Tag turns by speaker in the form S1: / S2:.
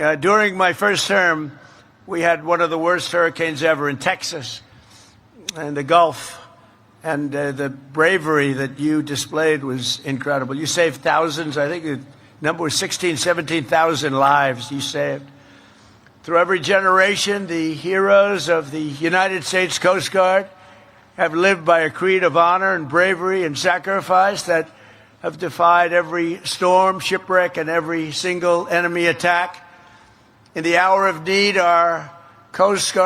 S1: During my first term, we had one of the worst hurricanes ever in Texas and the Gulf. And the bravery that you displayed was incredible. You saved thousands. I think the number was 17,000 lives you saved. Through every generation, the heroes of the United States Coast Guard have lived by a creed of honor and bravery and sacrifice that have defied every storm, shipwreck, and every single enemy attack. In the hour of need, our Coast Guard